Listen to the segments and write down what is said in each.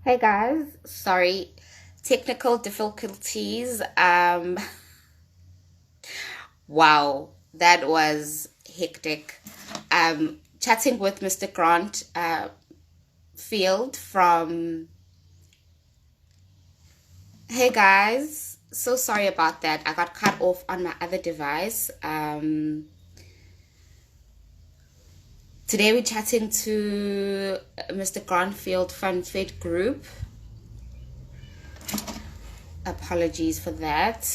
Hey guys, sorry, technical difficulties. Wow, that was hectic. Chatting with Mr. Grant Field from. Hey guys, so sorry about that. I got cut off on my other device. Today we're chatting to Mr. Grant Field from Fedgroup. Apologies for that.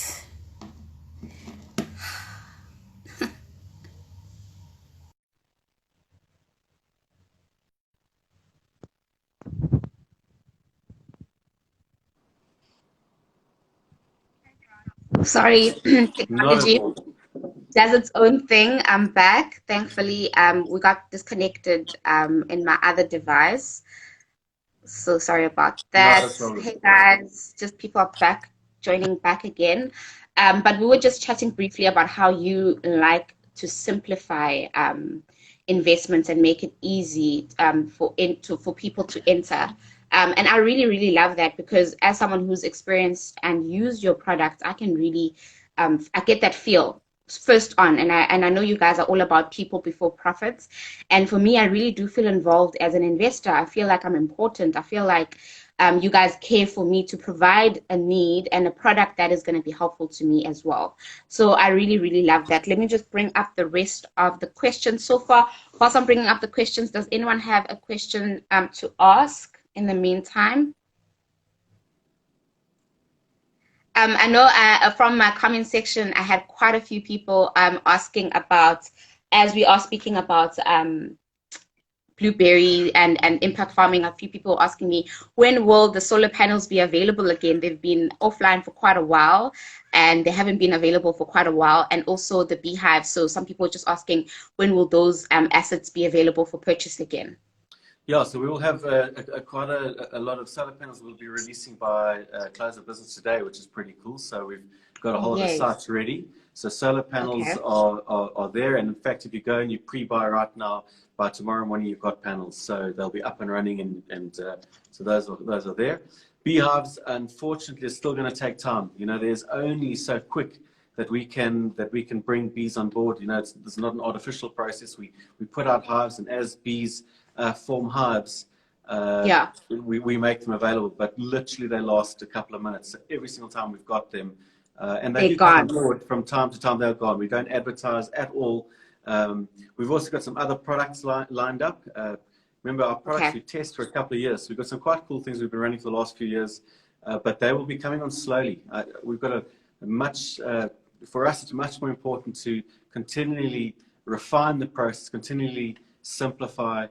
Sorry, Not at technology all. does its own thing. I'm back. Thankfully, we got disconnected in my other device. So sorry about Not a that. problem. Hey guys, just people are back joining back again. But we were just chatting briefly about how you like to simplify investments and make it easy for people to enter. And I really, really love that because as someone who's experienced and used your product, I can really I get that feel first on, and I know you guys are all about people before profits, and for me I really do feel involved as an investor. I feel like I'm important. I feel like you guys care for me to provide a need and a product that is going to be helpful to me as well. So I really, really love that. Let me just bring up the rest of the questions so far. Whilst I'm bringing up the questions, does anyone have a question to ask in the meantime? I know from my comment section, I had quite a few people asking about, as we are speaking about blueberry and impact farming, a few people asking me, when will the solar panels be available again? They've been offline for quite a while and they haven't been available for quite a while. And also the beehive. So some people are just asking, when will those assets be available for purchase again? Yeah, so we will have quite a lot of solar panels we'll be releasing by close of business today, which is pretty cool. So we've got a Oh, whole of the yay. sites ready. So solar panels Okay. are there. And in fact, if you go and you pre-buy right now, by tomorrow morning, you've got panels. So they'll be up and running. And so those are there. Beehives, unfortunately, is still going to take time. You know, there's only so quick that we can bring bees on board. You know, it's not an artificial process. We put out hives, and as bees form hives, Yeah, we make them available, but literally they last a couple of minutes. So every single time we've got them, and they they're do come on gone. board from time to time, they're gone. We don't advertise at all. We've also got some other products lined up. Remember, our products Okay. we test for a couple of years. We've got some quite cool things we've been running for the last few years, but they will be coming on slowly. We've got a much, for us, it's much more important to continually refine the process, continually simplify.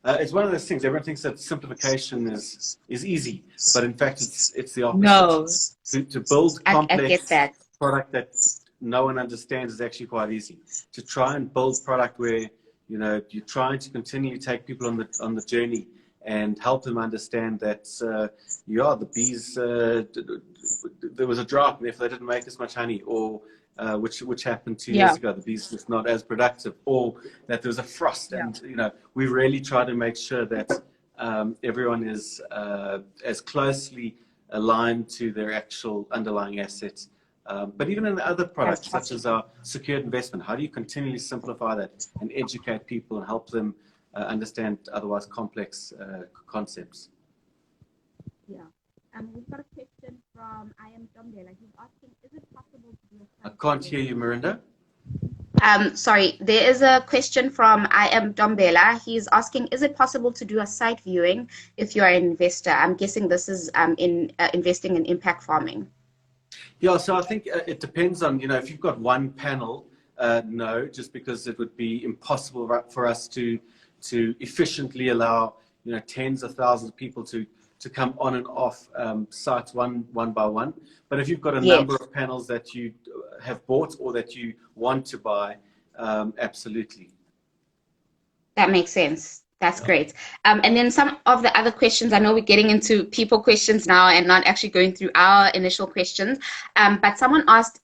It's one of those things. Everyone thinks that simplification is easy, but in fact, it's the opposite. No, To build I get complex that. product that no one understands is actually quite easy. To try and build product where you're trying to continually take people on the journey and help them understand that the bees there was a drought and therefore they didn't make as much honey, or which happened 2 years Yeah. ago, the bees just not as productive, or that there was a frost, Yeah. and we really try to make sure that everyone is as closely aligned to their actual underlying assets. But even in the other As products, such as possible. our secured investment, how do you continually simplify that and educate people and help them understand otherwise complex concepts? Yeah. We've got a question from I am Dombela. He's asking, is it possible to do a I site can't hear viewing? you, Miranda. Sorry, there is a question from I am Dombela. He's asking, is it possible to do a site viewing if you are an investor? I'm guessing this is in investing in impact farming. Yeah, so I think it depends on, if you've got one panel, no, just because it would be impossible for us to efficiently allow, tens of thousands of people to come on and off sites one by one. But if you've got a number Yes, of panels that you have bought or that you want to buy, absolutely. that makes sense. That's great. And then some of the other questions, I know we're getting into people questions now and not actually going through our initial questions. But someone asked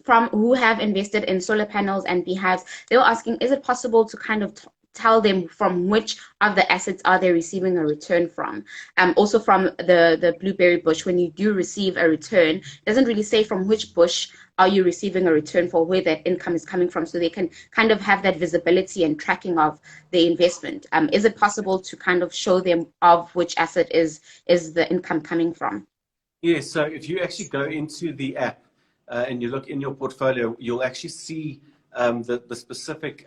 from who have invested in solar panels and beehives, they were asking, is it possible to kind of tell them from which of the assets are they receiving a return from. Also from the blueberry bush, when you do receive a return, it doesn't really say from which bush are you receiving a return for, where that income is coming from, so they can kind of have that visibility and tracking of the investment. Is it possible to kind of show them of which asset is the income coming from? Yeah, so if you actually go into the app and you look in your portfolio, you'll actually see the specific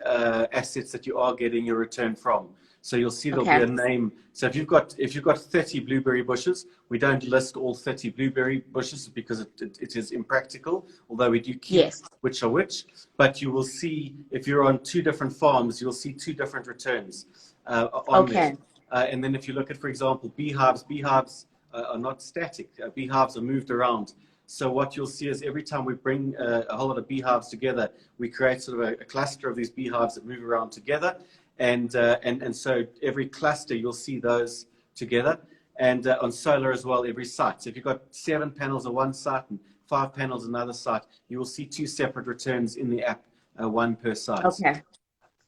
assets that you are getting your return from. So you'll see there'll be a name. So if you've got 30 blueberry bushes, we don't list all 30 blueberry bushes because it is impractical, although we do keep which are which. But you will see, if you're on 2 different farms, you'll see 2 different returns on there. And then if you look at, for example, beehives are not static. Beehives are moved around. So what you'll see is every time we bring a whole lot of beehives together, we create sort of a cluster of these beehives that move around together. And so every cluster, you'll see those together. And on solar as well, every site. So if you've got 7 panels on one site and 5 panels on another site, you will see 2 separate returns in the app, 1 per site.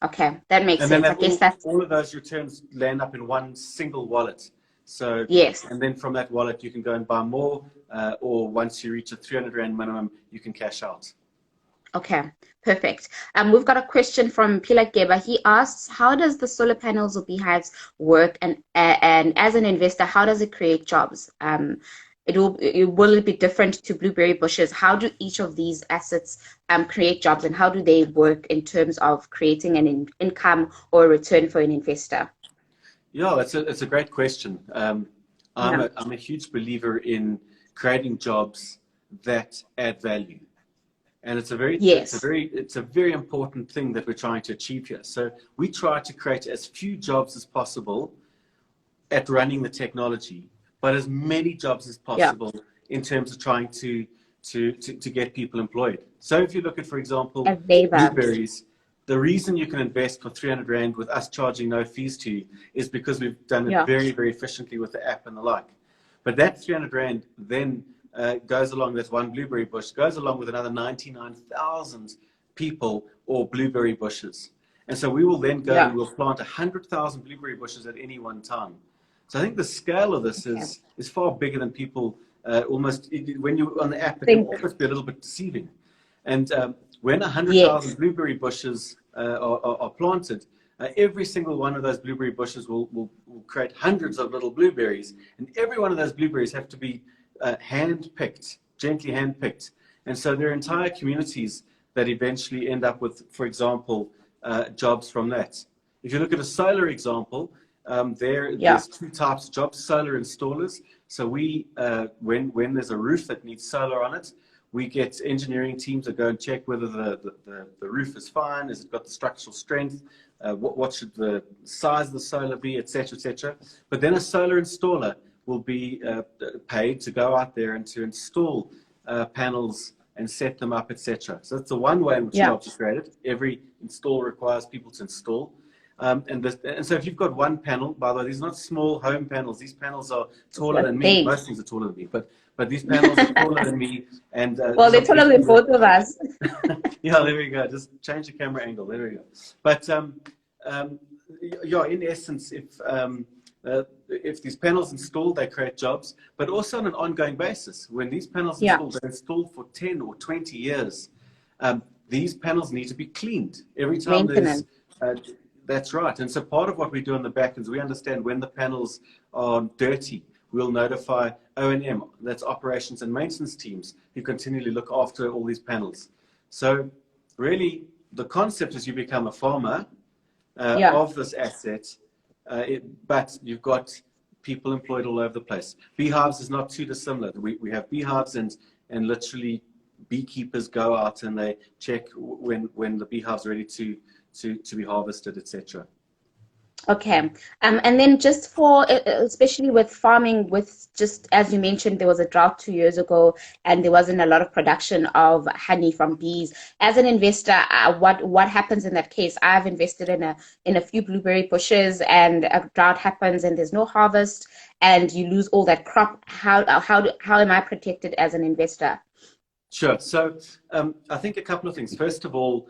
Okay, that makes sense. I guess that's all of those returns land up in one single wallet. So and then from that wallet, you can go and buy more, or once you reach a 300 Rand minimum, you can cash out. Okay, perfect. We've got a question from Pila Geba. He asks, how does the solar panels or beehives work? And as an investor, how does it create jobs? Will it be different to blueberry bushes? How do each of these assets create jobs, and how do they work in terms of creating an income or a return for an investor? Yeah, it's a great question. I'm a huge believer in creating jobs that add value. And it's a very important thing that we're trying to achieve here. So we try to create as few jobs as possible at running the technology, but as many jobs as possible in terms of trying to get people employed. So if you look at, for example, blueberries, the reason you can invest for 300 Rand with us charging no fees to you is because we've done it very, very efficiently with the app and the like. But that 300 Rand then goes along, that's 1 blueberry bush, goes along with another 99,000 people or blueberry bushes. And so we will then go and we'll plant 100,000 blueberry bushes at any one time. So I think the scale of this is far bigger than people when you're on the app, it can almost be a little bit deceiving. And when 100,000 blueberry bushes are planted, every single one of those blueberry bushes will create hundreds of little blueberries. And every one of those blueberries have to be hand-picked, gently hand-picked. And so there are entire communities that eventually end up with, for example, jobs from that. If you look at a solar example, there's 2 types of jobs: solar installers. So we, when there's a roof that needs solar on it, we get engineering teams that go and check whether the roof is fine, has it got the structural strength, what should the size of the solar be, etc., etc. But then a solar installer will be paid to go out there and to install panels and set them up, etc. So that's the one way in which jobs are created. Every install requires people to install. And so if you've got 1 panel, by the way, these are not small home panels. These panels are taller than me. Most things are taller than me, but these panels are taller than me. And well, they're taller than both of us. Yeah, there we go. Just change the camera angle. There we go. But in essence, if these panels installed, they create jobs, but also on an ongoing basis. When these panels installed, they're installed for 10 or 20 years. These panels need to be cleaned every time. That's right. And so part of what we do on the back is we understand when the panels are dirty, we'll notify O&M, that's operations and maintenance teams, who continually look after all these panels. So really, the concept is you become a farmer of this asset, but you've got people employed all over the place. Beehives is not too dissimilar. We have beehives and literally beekeepers go out and they check when the beehives are ready to be harvested, etc. Okay. And then just for, especially with farming, with just as you mentioned, there was a drought 2 years ago and there wasn't a lot of production of honey from bees. As an investor, what happens in that case? I've invested in a few blueberry bushes and a drought happens and there's no harvest and you lose all that crop. How am I protected as an investor? Sure. So I think a couple of things. First of all,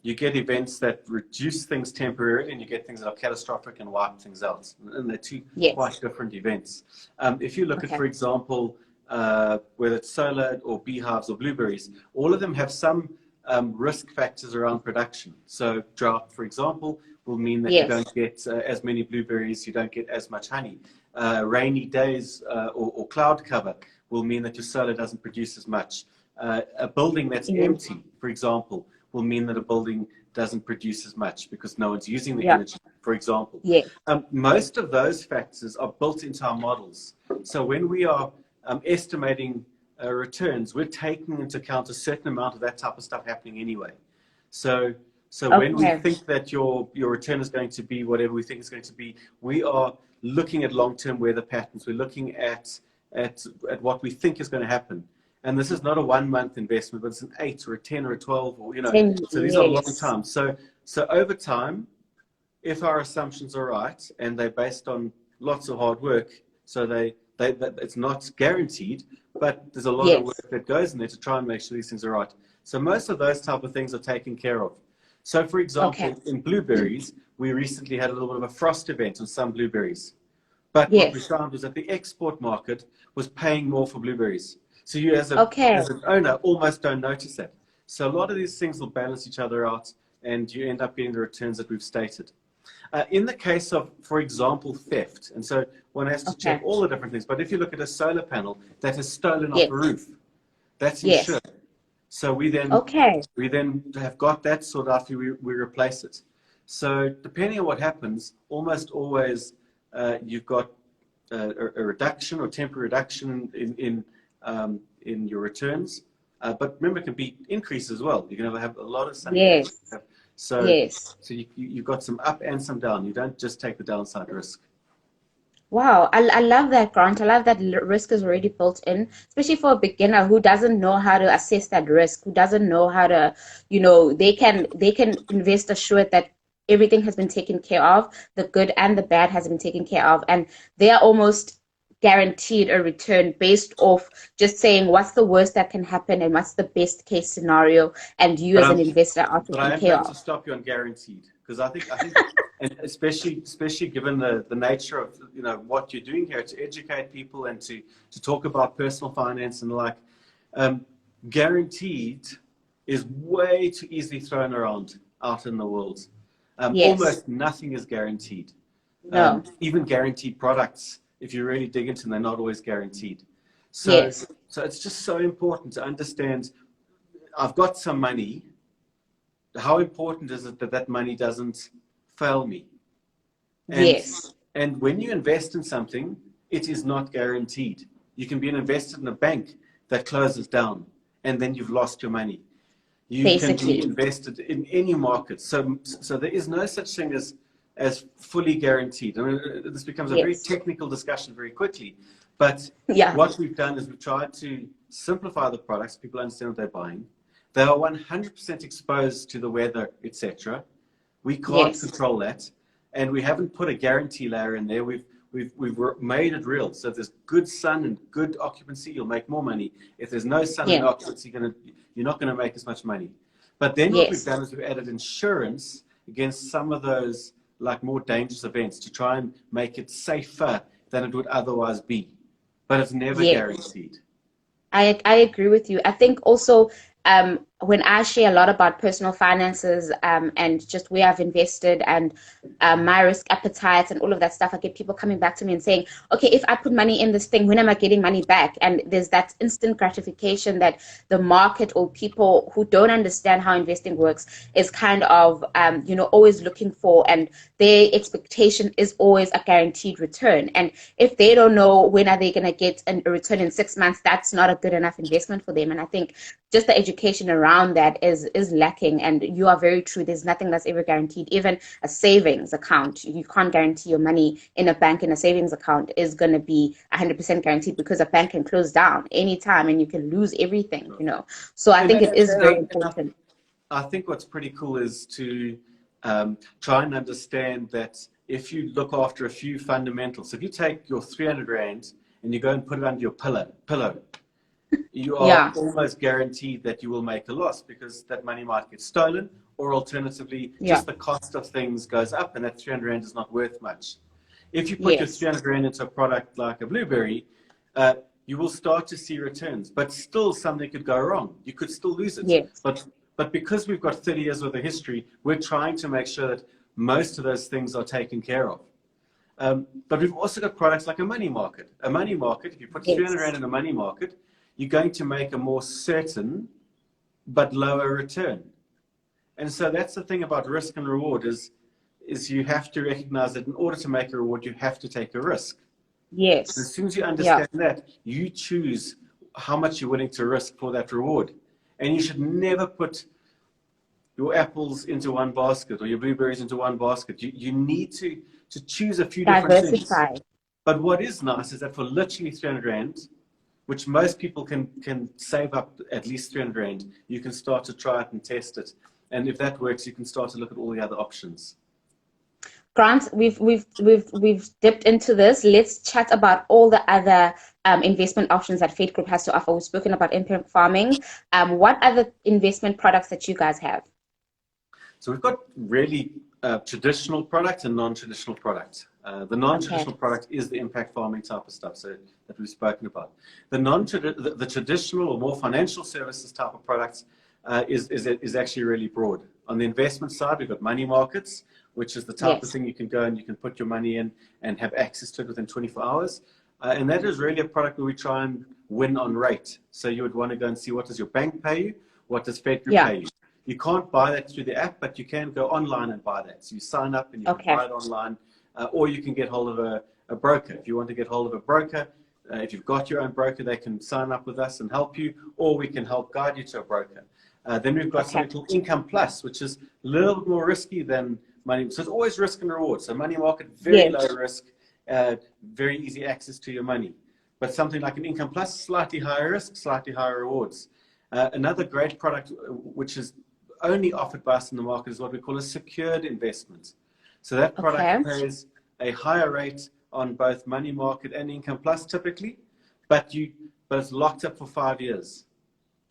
you get events that reduce things temporarily, and you get things that are catastrophic and wipe things out. And they're two quite different events. If you look at, for example, whether it's solar or beehives or blueberries, all of them have some risk factors around production. So drought, for example, will mean that you don't get as many blueberries, you don't get as much honey. Rainy days or cloud cover will mean that your solar doesn't produce as much. A building that's empty, for example, will mean that a building doesn't produce as much because no one's using the energy, for example. Most of those factors are built into our models. So when we are estimating returns, we're taking into account a certain amount of that type of stuff happening anyway. So when we think that your return is going to be whatever we think it's going to be, we are looking at long-term weather patterns. We're looking at what we think is going to happen. And this is not a 1 month investment, but it's an 8 or a 10 or a 12, or, you know, so these are long time. So over time, if our assumptions are right and they're based on lots of hard work, so it's not guaranteed, but there's a lot of work that goes in there to try and make sure these things are right. So most of those type of things are taken care of. So for example, in blueberries, we recently had a little bit of a frost event on some blueberries. But what we found was that the export market was paying more for blueberries. So you as an owner almost don't notice that. So a lot of these things will balance each other out, and you end up getting the returns that we've stated. In the case of, for example, theft, and so one has to check all the different things, but if you look at a solar panel that is stolen off a roof, that's insured. So we then have got that sorted after we replace it. So depending on what happens, almost always you've got a reduction or temporary reduction in your returns. But remember, it can be increase as well. You can have a lot of sunny days. So you've got some up and some down. You don't just take the downside risk. Wow, I love that, Grant. I love that risk is already built in, especially for a beginner who doesn't know how to assess that risk, who doesn't know how to, you know, they can invest assured that everything has been taken care of, the good and the bad has been taken care of, and they are almost guaranteed a return based off just saying what's the worst that can happen and what's the best case scenario, and you as an investor are taken care of. But I am going to stop you on guaranteed, because I think and especially given the nature of, you know, what you're doing here to educate people and to talk about personal finance and the like, guaranteed is way too easily thrown around out in the world. Almost nothing is guaranteed. Even guaranteed products, if you really dig into them, they're not always guaranteed. So it's just so important to understand, I've got some money. How important is it that that money doesn't fail me? And when you invest in something, it is not guaranteed. You can be invested in a bank that closes down, and then you've lost your money. You can be invested in any market. So there is no such thing as fully guaranteed. I mean, this becomes a very technical discussion very quickly. But what we've done is we've tried to simplify the products. People understand what they're buying. They are 100% exposed to the weather, etc. We can't control that, and we haven't put a guarantee layer in there. We've made it real. So if there's good sun and good occupancy, you'll make more money. If there's no sun and occupancy, you're not going to make as much money. But then what we've done is we've added insurance against some of those like more dangerous events to try and make it safer than it would otherwise be. But it's never guaranteed. I agree with you. I think also when I share a lot about personal finances and just where I've invested and my risk appetite and all of that stuff, I get people coming back to me and saying, okay, if I put money in this thing, when am I getting money back? And there's that instant gratification that the market or people who don't understand how investing works is kind of, you know, always looking for, and their expectation is always a guaranteed return. And if they don't know when are they going to get a return in 6 months, that's not a good enough investment for them. And I think just the education around that is lacking. And you are very true. There's nothing that's ever guaranteed. Even a savings account, you can't guarantee your money in a bank. In a savings account is going to be 100% guaranteed, because a bank can close down anytime and you can lose everything, you know. So I think it is very important. I think what's pretty cool is to try and understand that if you look after a few fundamentals, if you take your 300 Rand and you go and put it under your pillow, you are almost guaranteed that you will make a loss, because that money might get stolen or alternatively, Yeah. just the cost of things goes up and that 300 Rand is not worth much. If you put your Yes. 300 Rand into a product like a blueberry, you will start to see returns, but still something could go wrong. You could still lose it. Yes. But because we've got 30 years worth of history, we're trying to make sure that most of those things are taken care of. But we've also got products like a money market. A money market, if you put 300 Rand Yes. in a money market, you're going to make a more certain but lower return. And so that's the thing about risk and reward is you have to recognize that in order to make a reward, you have to take a risk. And as Yes. soon as you Yeah. understand that, you choose how much you're willing to risk for that reward. And you should never put your apples into one basket or your blueberries into one basket. You need to choose a few different things. Diversify. But what is nice is that for literally 300 Rand, which most people can save up at least 300 Rand, you can start to try it and test it. And if that works, you can start to look at all the other options. Grant, we've dipped into this. Let's chat about all the other investment options that Fedgroup has to offer. We've spoken about impact farming. What other investment products that you guys have? So we've got really traditional products and non-traditional products. The non-traditional product is the impact farming type of stuff that we've spoken about. The traditional or more financial services type of products is actually really broad. On the investment side, we've got money markets, which is the type of thing you can go and you can put your money in and have access to it within 24 hours. And that is really a product where we try and win on rate. So you would want to go and see what does your bank pay you, what does Fedgroup pay you. You can't buy that through the app, but you can go online and buy that. So you sign up and you can buy it online, or you can get hold of a broker. If you want to get hold of a broker, if you've got your own broker, they can sign up with us and help you, or we can help guide you to a broker. Then we've got something called Income Plus, which is a little bit more risky than money. So it's always risk and reward. So money market, very low risk, very easy access to your money. But something like an Income Plus, slightly higher risk, slightly higher rewards. Another great product, which is only offered by us in the market, is what we call a secured investment. So that product pays a higher rate on both money market and Income Plus typically, but it's locked up for 5 years.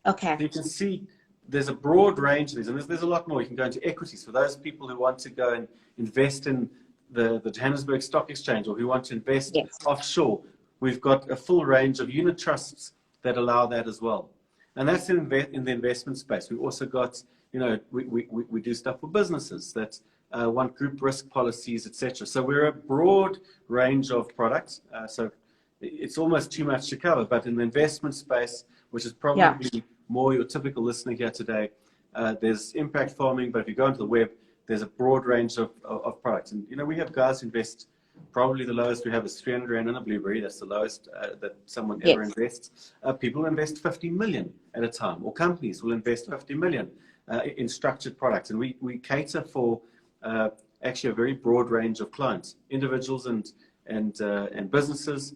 So you can see there's a broad range of these, and there's a lot more. You can go into equities for those people who want to go and invest in the Johannesburg Stock Exchange or who want to invest offshore. We've got a full range of unit trusts that allow that as well. And that's in the investment space. We've also got, we do stuff for businesses that want group risk policies, etc. So we're a broad range of products. So it's almost too much to cover. But in the investment space, which is probably more your typical listener here today, there's impact farming. But if you go onto the web, there's a broad range of products. And, we have guys who invest. Probably the lowest we have is 300 Rand in a blueberry. That's the lowest that someone ever invests. People invest 50 million at a time, or companies will invest 50 million in structured products. And we cater for actually a very broad range of clients, individuals and businesses,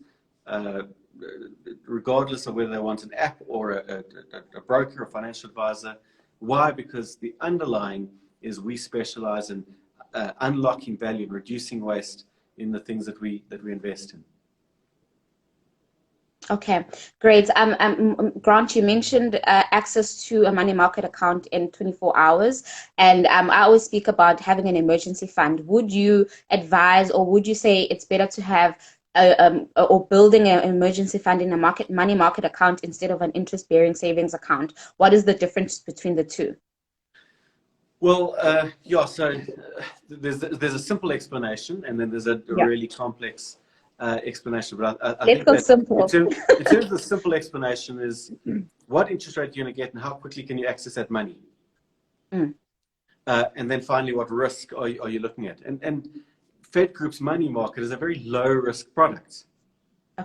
regardless of whether they want an app or a broker, a financial advisor. Why? Because the underlying is we specialize in unlocking value and reducing waste in the things that we invest in. Okay, great. Grant, you mentioned access to a money market account in 24 hours. And I always speak about having an emergency fund. Would you advise, or would you say it's better to have or building an emergency fund in a money market account instead of an interest-bearing savings account? What is the difference between the two? Well, so there's a simple explanation, and then there's a really complex explanation. But I think go simple. In terms of the simple explanation is what interest rate you're going to get and how quickly can you access that money? And then finally, what risk are you looking at? And Fedgroup's money market is a very low risk product.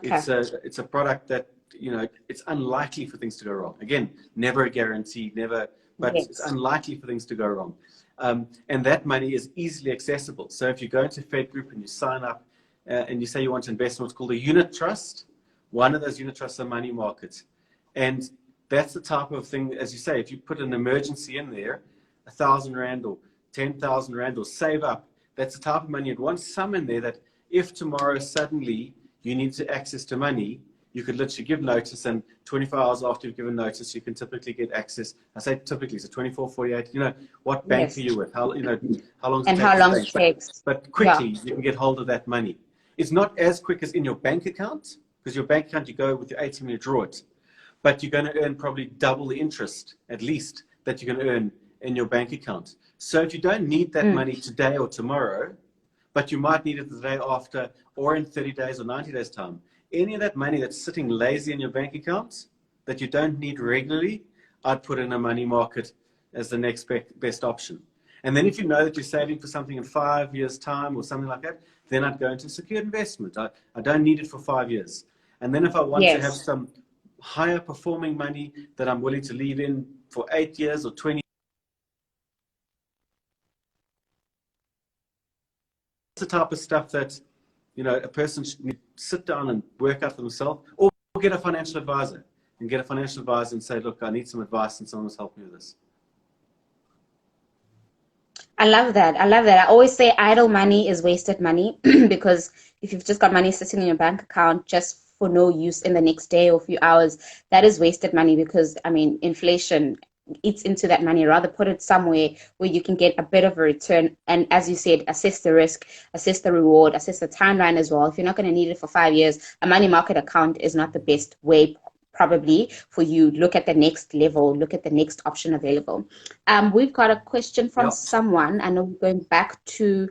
It's a product that, it's unlikely for things to go wrong. Again, never a guarantee, but it's unlikely for things to go wrong. And that money is easily accessible. So if you go into Fedgroup and you sign up and you say you want to invest in what's called a unit trust, one of those unit trusts are money markets. And that's the type of thing, as you say, if you put an emergency in there, 1,000 Rand or 10,000 Rand or save up, that's the type of money you'd want some in there that if tomorrow suddenly you need to access to money, you could literally give notice, and 24 hours after you've given notice, you can typically get access. I say typically, so 24, 48, what bank Yes. are you with? How long does And it how take long to it bank? takes. But Yeah. quickly, you can get hold of that money. It's not as quick as in your bank account, because your bank account, you go with your ATM and you draw it. But you're going to earn probably double the interest, at least, that you're going to earn in your bank account. So if you don't need that money today or tomorrow, but you might need it the day after, or in 30 days or 90 days time, any of that money that's sitting lazy in your bank account that you don't need regularly, I'd put in a money market as the next best option. And then if you know that you're saving for something in 5 years' time or something like that, then I'd go into secured investment. I don't need it for 5 years. And then if I want to have Yes. some higher performing money that I'm willing to leave in for 8 years or 20, the type of stuff that a person should sit down and work out for themselves, or get a financial advisor and say, look, I need some advice and someone's help me with this. I love that. I love that. I always say idle money is wasted money because if you've just got money sitting in your bank account just for no use in the next day or few hours, that is wasted money because, I mean, inflation eats into that money. Rather put it somewhere where you can get a bit of a return. And as you said, assess the risk, assess the reward, assess the timeline as well. If you're not going to need it for 5 years, a money market account is not the best way probably for you. Look at the next level, look at the next option available. We've got a question from someone. I know we're going back to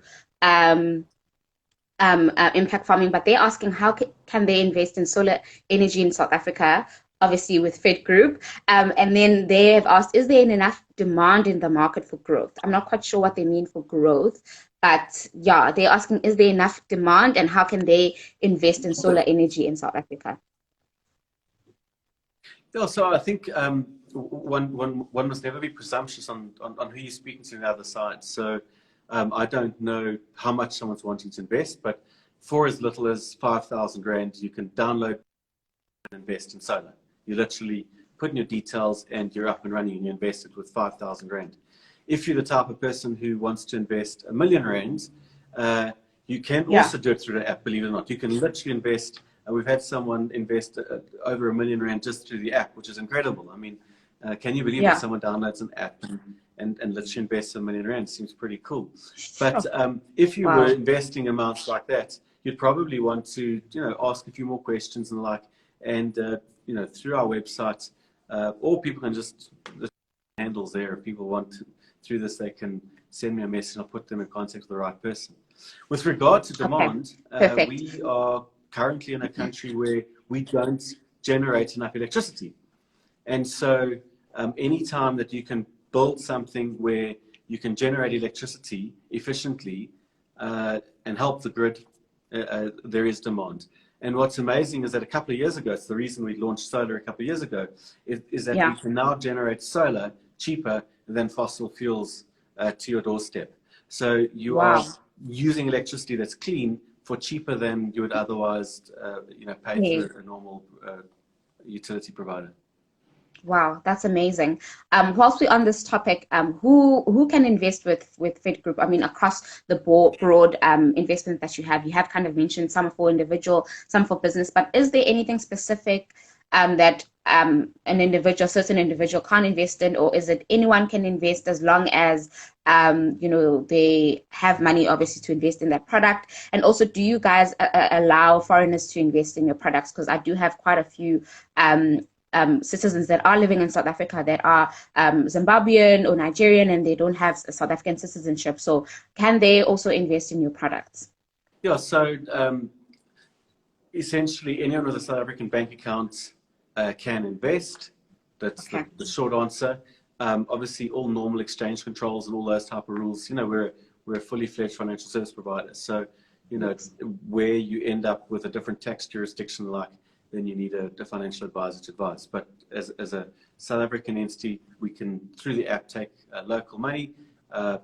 impact farming, but they're asking how can they invest in solar energy in South Africa, obviously with Fedgroup. And then they have asked, is there enough demand in the market for growth? I'm not quite sure what they mean for growth, but yeah, they're asking, is there enough demand and how can they invest in solar energy in South Africa? Yeah, so I think one must never be presumptuous on who you're speaking to on the other side. So I don't know how much someone's wanting to invest, but for as little as 5,000 Rand, you can download and invest in solar. You literally put in your details and you're up and running and you invest it with 5,000 Rand. If you're the type of person who wants to invest R1 million, you can also do it through the app, believe it or not. You can literally invest. We've had someone invest over R1 million just through the app, which is incredible. I mean, can you believe that someone downloads an app and literally invests R1 million? It seems pretty cool. But if you were investing amounts like that, you'd probably want to, ask a few more questions and the like. And, through our website, or people can just, the handles there. If people want to, through this, they can send me a message and I'll put them in contact with the right person. With regard to demand, we are currently in a country where we don't generate enough electricity. And so any time that you can build something where you can generate electricity efficiently and help the grid, there is demand. And what's amazing is that a couple of years ago, it's the reason we launched solar a couple of years ago, is that we can now generate solar cheaper than fossil fuels to your doorstep. So you are using electricity that's clean for cheaper than you would otherwise, pay through a normal utility provider. Wow, that's amazing. Whilst we're on this topic, who can invest with Fedgroup? I mean, across the broad investment that you have kind of mentioned some for individual, some for business, but is there anything specific that certain individual can't invest in, or is it anyone can invest as long as they have money obviously to invest in that product? And also, do you guys allow foreigners to invest in your products? Because I do have quite a few citizens that are living in South Africa that are Zimbabwean or Nigerian and they don't have South African citizenship. So can they also invest in your products? Yeah, so essentially anyone with a South African bank account can invest. That's the short answer. Obviously, all normal exchange controls and all those type of rules, we're a fully fledged financial service provider. So, where you end up with a different tax jurisdiction then you need a financial advisor to advise. But as a South African entity, we can, through the app, take local money.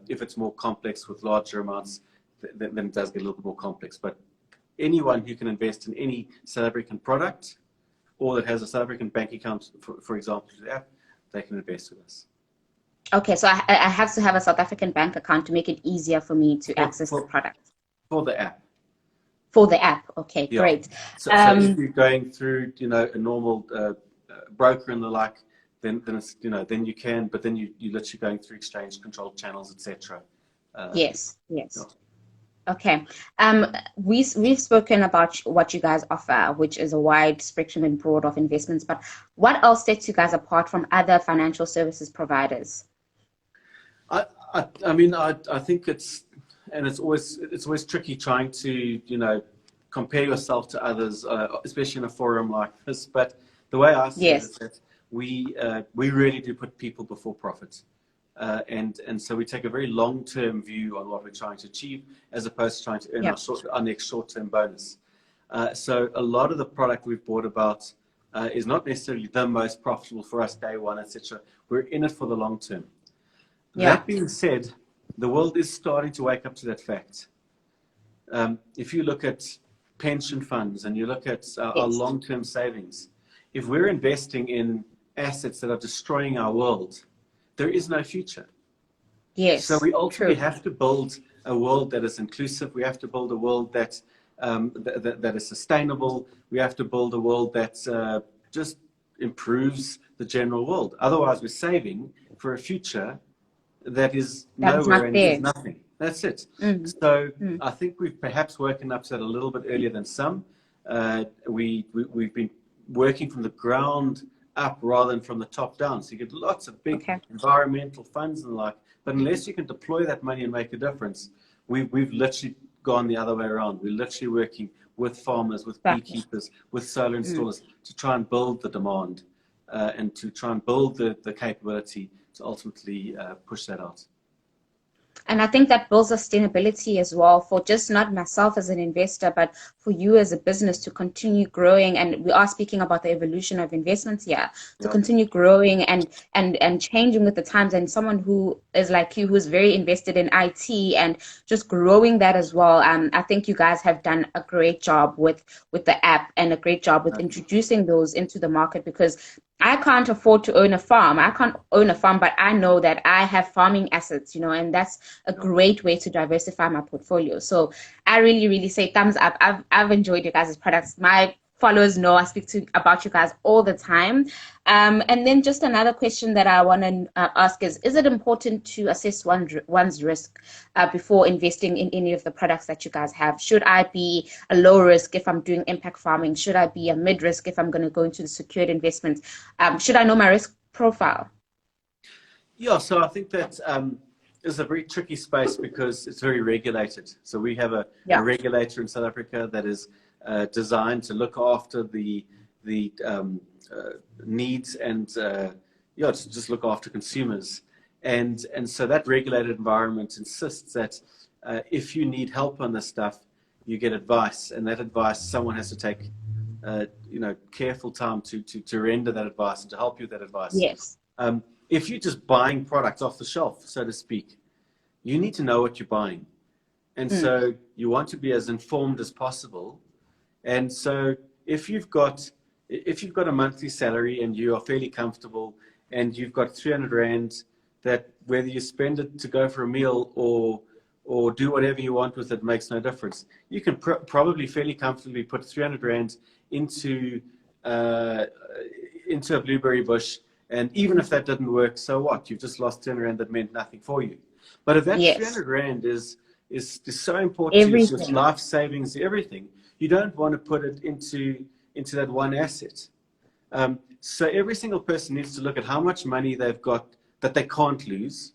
If it's more complex with larger amounts, then it does get a little bit more complex. But anyone who can invest in any South African product or that has a South African bank account, for example, through the app, they can invest with us. Okay, so I have to have a South African bank account to make it easier for me to access the product. For the app. For the app. Okay, Yeah. great. So if you're going through, a normal broker and the like, then it's, then you can, but then you literally going through exchange controlled channels, etc. Yes, Yeah. yes. Okay. We've spoken about what you guys offer, which is a wide spectrum and broad of investments, but what else sets you guys apart from other financial services providers? I think it's always tricky trying to, compare yourself to others, especially in a forum like this. But the way I see it is Yes. that we really do put people before profit. And so we take a very long-term view on what we're trying to achieve, as opposed to trying to earn Yeah. our next short-term bonus. So a lot of the product we've bought about is not necessarily the most profitable for us day one, etc. We're in it for the long term. Yeah. That being said, the world is starting to wake up to that fact. If you look at pension funds and you look at our Yes. long-term savings, if we're investing in assets that are destroying our world, there is no future. So Yes. we ultimately True. have to build a world that is inclusive. We have to build a world that is sustainable. We have to build a world that just improves the general world. Otherwise, we're saving for a future that is That is nowhere not and is there. nothing. That's it. Mm. So Mm. I think we've perhaps woken up to that a little bit earlier than some. We've been working from the ground up rather than from the top down. So you get lots of big Okay. environmental funds and the like, but unless you can deploy that money and make a difference, we've literally gone the other way around. We're literally working with farmers, with Exactly. beekeepers, with solar Mm. installers to try and build the demand and to try and build the capability to ultimately push that out. And I think that builds sustainability as well for just not myself as an investor, but for you as a business to continue growing. And we are speaking about the evolution of investments here, to Yeah. continue growing and changing with the times. And someone who is like you, who's very invested in IT and just growing that as well. I think you guys have done a great job with the app and a great job with introducing those into the market, because I can't afford to own a farm. I can't own a farm, but I know that I have farming assets, and that's a great way to diversify my portfolio. So I really, really say thumbs up. I've enjoyed you guys' products. My followers know I speak about you guys all the time. And then just another question that I want to ask is it important to assess one's risk before investing in any of the products that you guys have? Should I be a low risk if I'm doing impact farming? Should I be a mid risk if I'm going to go into the secured investments? Should I know my risk profile? Yeah, so I think that is a very tricky space because it's very regulated. So we have a regulator in South Africa that is designed to look after the needs and to just look after consumers. And so that regulated environment insists that if you need help on this stuff, you get advice, and that advice someone has to take careful time to render that advice and to help you with that advice. Yes. If you're just buying products off the shelf, so to speak, you need to know what you're buying. And so you want to be as informed as possible. And so if you've got a monthly salary and you are fairly comfortable and you've got 300 Rand, that whether you spend it to go for a meal or do whatever you want with it makes no difference. You can probably fairly comfortably put 300 Rand into a blueberry bush. And even if that didn't work, so what? You've just lost 10 Rand that meant nothing for you. But if that 300 Rand is so important to you, it's just life savings, everything, you don't want to put it into that one asset. So every single person needs to look at how much money they've got that they can't lose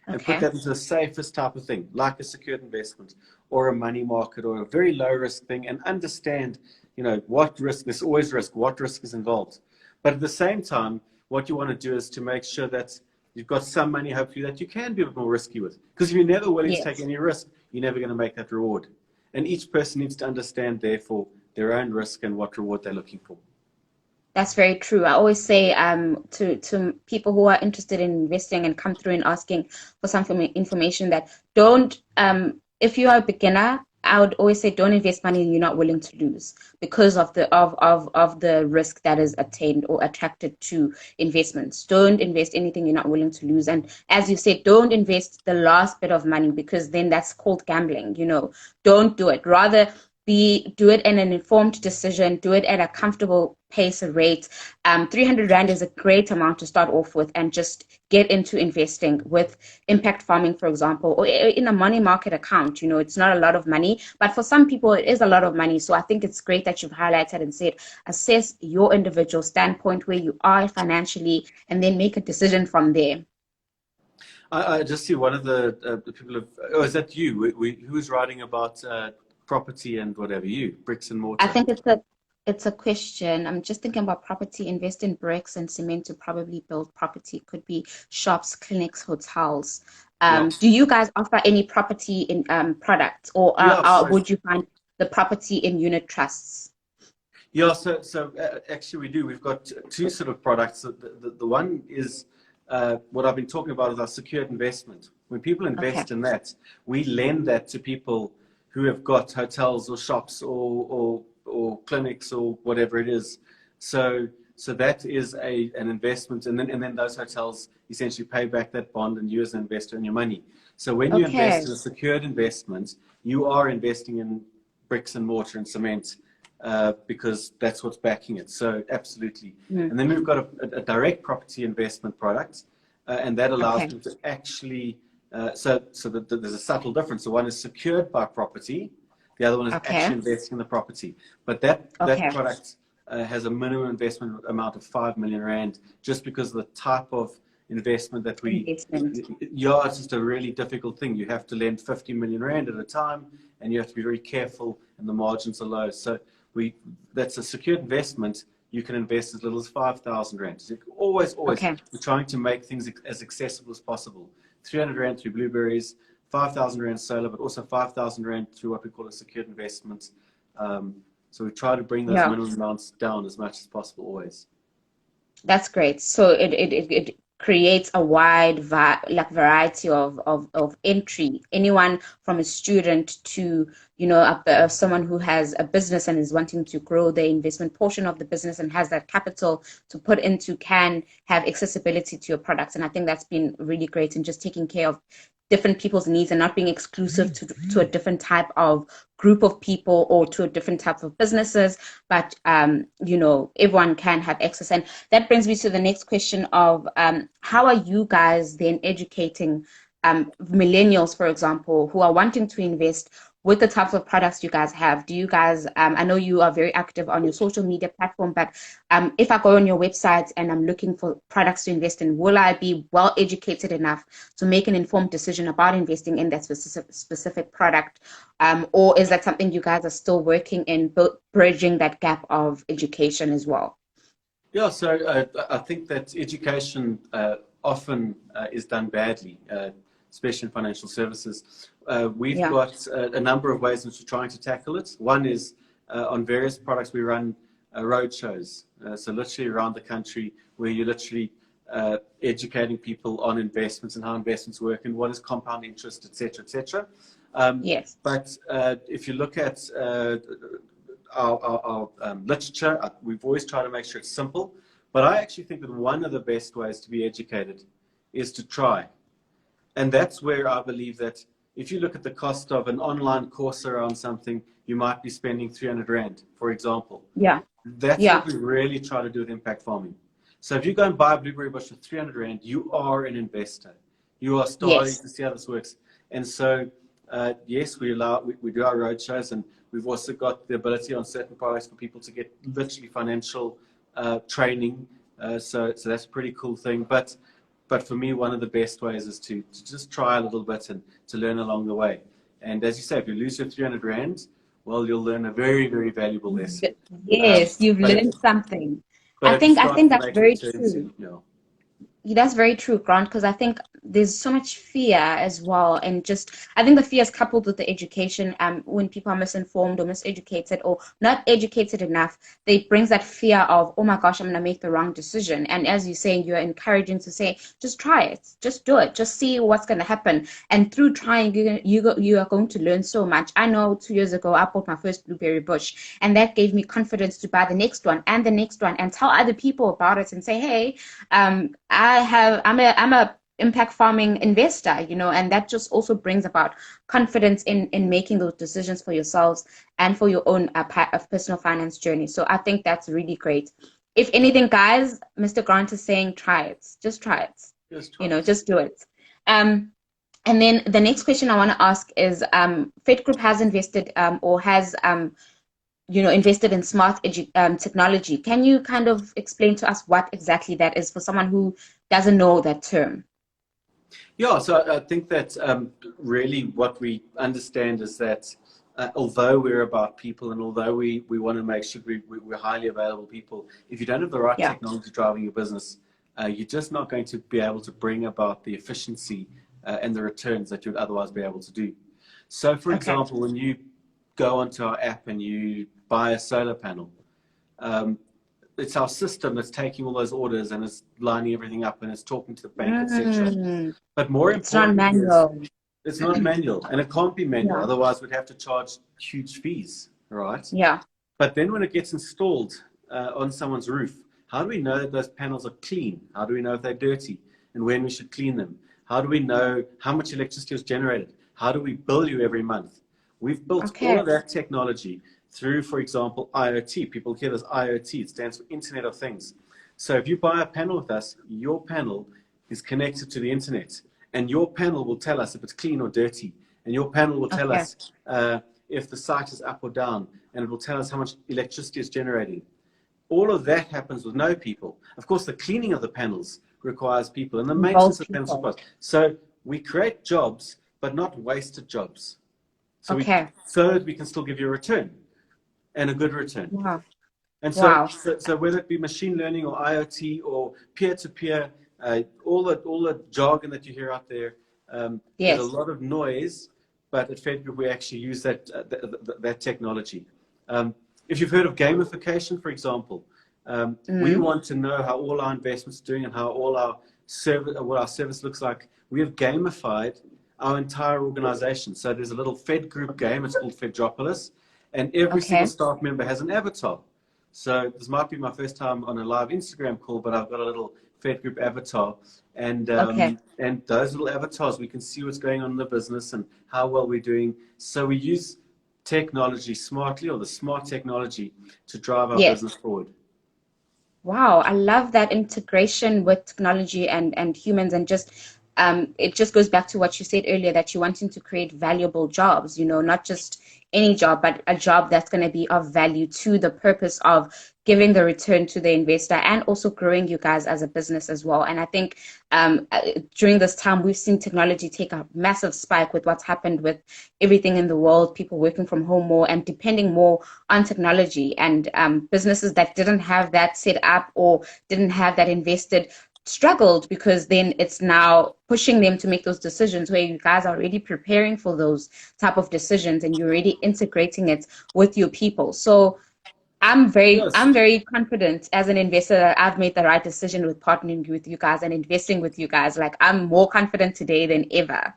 and put that into the safest type of thing, like a secured investment or a money market or a very low risk thing, and understand, what risk, there's always risk, what risk is involved. But at the same time, what you want to do is to make sure that you've got some money, hopefully, that you can be a bit more risky with. Because if you're never willing to take any risk, you're never going to make that reward. And each person needs to understand, therefore, their own risk and what reward they're looking for. That's very true. I always say to people who are interested in investing and come through and asking for some information that don't, if you are a beginner, I would always say don't invest money you're not willing to lose because of the risk that is attained or attracted to investments. Don't invest anything you're not willing to lose. And as you said, don't invest the last bit of money because then that's called gambling. Don't do it. Rather, do it in an informed decision, do it at a comfortable pace and rate. 300 Rand is a great amount to start off with and just get into investing with impact farming, for example, or in a money market account. You know, it's not a lot of money, but for some people, it is a lot of money. So I think it's great that you've highlighted and said, assess your individual standpoint where you are financially, and then make a decision from there. I just see one of the people of, oh, is that you? Who's writing about property and whatever? You, bricks and I mortar. think it's a question. I'm just thinking about property, invest in bricks and cement to probably build property. Could be shops, clinics, hotels. Yeah. Do you guys offer any property in products, or Yeah, so would you find the property in unit trusts? yeah, actually we do. We've got two sort of products. The one is what I've been talking about is our secured investment. When people Okay. invest in that, we lend that to people who have got hotels or shops or clinics or whatever it is. So that is an investment, and then those hotels essentially pay back that bond, and you as an investor in your money. So when you invest Okay. in a secured investment, you are investing in bricks and mortar and cement because that's what's backing it. So absolutely. Mm. And then we've got a direct property investment product, and that allows Okay. people to actually, there's a subtle difference. So one is secured by property, the other one is Okay. actually investing in the property. But that Okay. product has a minimum investment amount of 5 million Rand just because of the type of investment that Investment. yeah, it's just a really difficult thing. You have to lend 50 million Rand at a time, and you have to be very careful, and the margins are low. So that's a secured investment. You can invest as little as 5,000 Rand. So always, Okay. we're trying to make things as accessible as possible. 300 Rand through Blueberries, 5,000 Rand solar, but also 5,000 Rand through what we call a secured investment. So we try to bring those Yeah. minimum amounts down as much as possible always. That's great. So it creates a wide variety of entry. Anyone from a student to, you know, someone who has a business and is wanting to grow the investment portion of the business and has that capital to put into can have accessibility to your products. And I think that's been really great in just taking care of different people's needs and not being exclusive to a different type of group of people or to a different type of businesses, but you know, everyone can have access. And that brings me to the next question of how are you guys then educating millennials, for example, who are wanting to invest with the types of products you guys have? Do you guys, I know you are very active on your social media platform, but if I go on your website and I'm looking for products to invest in, will I be well educated enough to make an informed decision about investing in that specific product? Or is that something you guys are still working in, bridging that gap of education as well? Yeah, so I think that education often is done badly, especially in financial services. We've Yeah. got a number of ways in which we're trying to tackle it. One is on various products we run road shows, so literally around the country where you're literally educating people on investments and how investments work and what is compound interest, et cetera, et cetera. Yes. But if you look at our literature, we've always tried to make sure it's simple. But I actually think that one of the best ways to be educated is to try. And that's where I believe that if you look at the cost of an online course around something, you might be spending 300 Rand, for example. Yeah. That's Yeah. what we really try to do with impact farming. So if you go and buy a blueberry bush for 300 Rand, you are an investor. You are starting Yes. to see how this works. And so, yes, we do our road shows, and we've also got the ability on certain products for people to get literally financial training. So that's a pretty cool thing. But for me, one of the best ways is to just try a little bit and to learn along the way. And as you say, if you lose your 300 Rand, well, you'll learn a very, very valuable lesson. Yes, you've But if learned something. but if you I start think to that's make very returns, true. you know. That's very true, Grant, because I think there's so much fear as well. And just, I think the fear is coupled with the education. When people are misinformed or miseducated or not educated enough, it brings that fear of, oh my gosh, I'm going to make the wrong decision. And as you're saying, you're encouraging to say, just try it, just do it, just see what's going to happen. And through trying, you are going to learn so much. I know 2 years ago, I bought my first blueberry bush, and that gave me confidence to buy the next one and the next one and tell other people about it and say, hey, I'm a impact farming investor, and that just also brings about confidence in making those decisions for yourselves and for your own personal finance journey. So I think that's really great. If anything, guys, Mr. Grant is saying try it. Just try it. Just do it. And then the next question I want to ask is, Fedgroup has invested or has invested in smart technology. Can you kind of explain to us what exactly that is for someone who doesn't know that term? Yeah, so I think that really what we understand is that although we're about people and although we want to make sure we're highly available people, if you don't have the right technology driving your business, you're just not going to be able to bring about the efficiency and the returns that you'd otherwise be able to do. So, for example, when you go onto our app and you buy a solar panel, it's our system that's taking all those orders and it's lining everything up and it's talking to the bank, etc. But more importantly, it's not manual, and it can't be manual. Otherwise, we'd have to charge huge fees, right? Yeah. But then when it gets installed on someone's roof, how do we know that those panels are clean? How do we know if they're dirty and when we should clean them? How do we know how much electricity was generated? How do we bill you every month? We've built all of that technology through, for example, IoT. People hear this IoT. It stands for Internet of Things. So if you buy a panel with us, your panel is connected to the internet. And your panel will tell us if it's clean or dirty. And your panel will tell us if the site is up or down. And it will tell us how much electricity is generating. All of that happens with no people. Of course, the cleaning of the panels requires people. And the maintenance of the panels requires. So we create jobs, but not wasted jobs. So so we can still give you a return. And a good return. Wow. And so whether it be machine learning or IoT or peer-to-peer, all the jargon that you hear out there, there's a lot of noise, but at Fedgroup we actually use that technology. If you've heard of gamification, for example, we want to know how all our investments are doing and how all our what our service looks like. We have gamified our entire organization. So there's a little Fedgroup game. It's called Fedropolis. And every single staff member has an avatar. So this might be my first time on a live Instagram call, but I've got a little Fedgroup avatar. And those little avatars, we can see what's going on in the business and how well we're doing. So we use technology smartly, or the smart technology, to drive our business forward. Wow, I love that integration with technology and humans, and just it just goes back to what you said earlier, that you're wanting to create valuable jobs, not just any job, but a job that's going to be of value to the purpose of giving the return to the investor and also growing you guys as a business as well. And I think during this time, we've seen technology take a massive spike with what's happened with everything in the world, people working from home more and depending more on technology, and businesses that didn't have that set up or didn't have that invested struggled, because then it's now pushing them to make those decisions where you guys are already preparing for those type of decisions and you're already integrating it with your people. So I'm very confident as an investor that I've made the right decision with partnering with you guys and investing with you guys. Like, I'm more confident today than ever.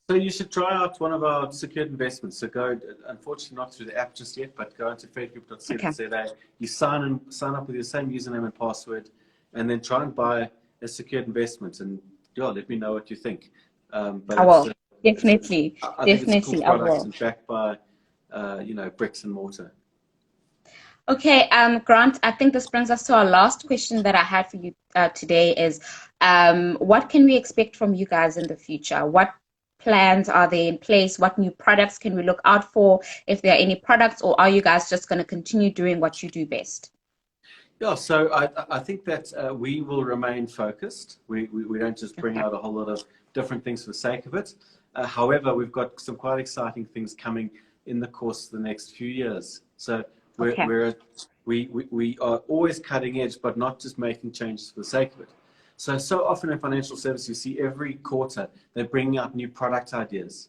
So you should try out one of our secured investments. So go, unfortunately not through the app just yet, but go into fedgroup.co.za. You sign up with your same username and password, and then try and buy a secured investment, and let me know what you think. But I will. Definitely. I think it's a cool product and backed by, bricks and mortar. Okay, Grant, I think this brings us to our last question that I had for you today is, what can we expect from you guys in the future? What plans are there in place? What new products can we look out for, if there are any products, or are you guys just going to continue doing what you do best? Yeah, so I think that we will remain focused. We don't just bring out a whole lot of different things for the sake of it. However, we've got some quite exciting things coming in the course of the next few years. So we are always cutting edge, but not just making changes for the sake of it. So often in financial services, you see every quarter they're bringing out new product ideas.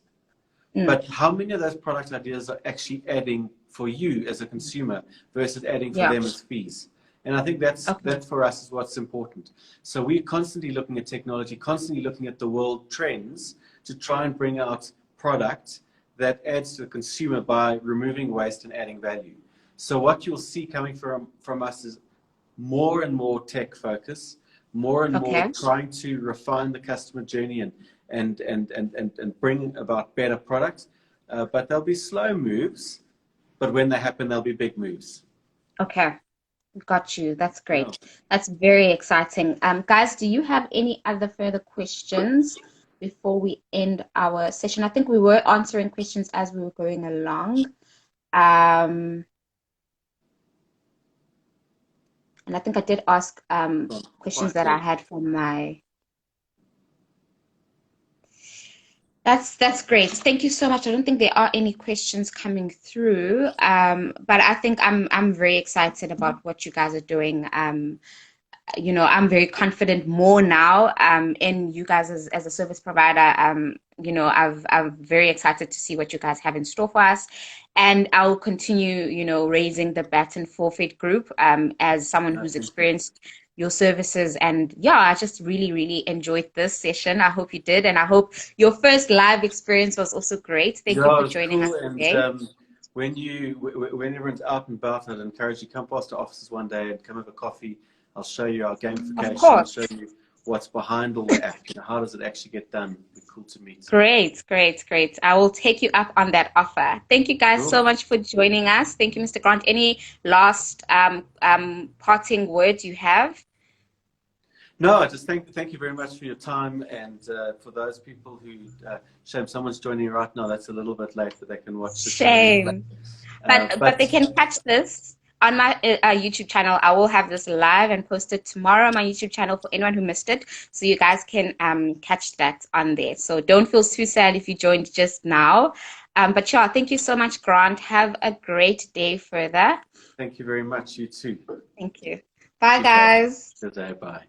But how many of those product ideas are actually adding for you as a consumer versus adding for them as fees? And I think that for us is what's important. So we're constantly looking at technology, constantly looking at the world trends to try and bring out product that adds to the consumer by removing waste and adding value. So what you'll see coming from us is more and more tech focus, more and more Okay. trying to refine the customer journey and bring about better products. But there'll be slow moves, but when they happen, there'll be big moves. Okay. Got you. That's Yeah. great. That's very exciting. Guys, do you have any other further questions before we end our session? I think we were answering questions as we were going along. Um, and I think I did ask questions Quite that I well. had from my. That's great. Thank you so much. I don't think there are any questions coming through. But I think I'm very excited about what you guys are doing. I'm very confident more now in you guys as a service provider. I'm very excited to see what you guys have in store for us. And I'll continue, raising the baton for Fedgroup as someone No, who's thank you. experienced your services. And yeah, I just really, really enjoyed this session. I hope you did. And I hope your first live experience was also great. Thank you Yeah, for it was joining us cool. And today. when everyone's out and about, I'd encourage you come past our offices one day and come have a coffee. I'll show you our Of gamification. I'll show course. you what's behind all the app. How does it actually get done? It'd be cool to meet. Great, great, great. I will take you up on that offer. Thank you guys Cool. so much for joining us. Thank you, Mr. Grant. Any last parting words you have? No, I just thank you very much for your time, and for those people who shame someone's joining right now. That's a little bit late, but they can watch this in a replay. Shame. But they But can catch this on my YouTube channel. I will have this live and posted tomorrow on my YouTube channel for anyone who missed it, so you guys can catch that on there. So don't feel too sad if you joined just now. But yeah, thank you so much, Grant. Have a great day further. thank you very much. You too. Thank you. Bye, Appreciate it. guys. Good day. Bye.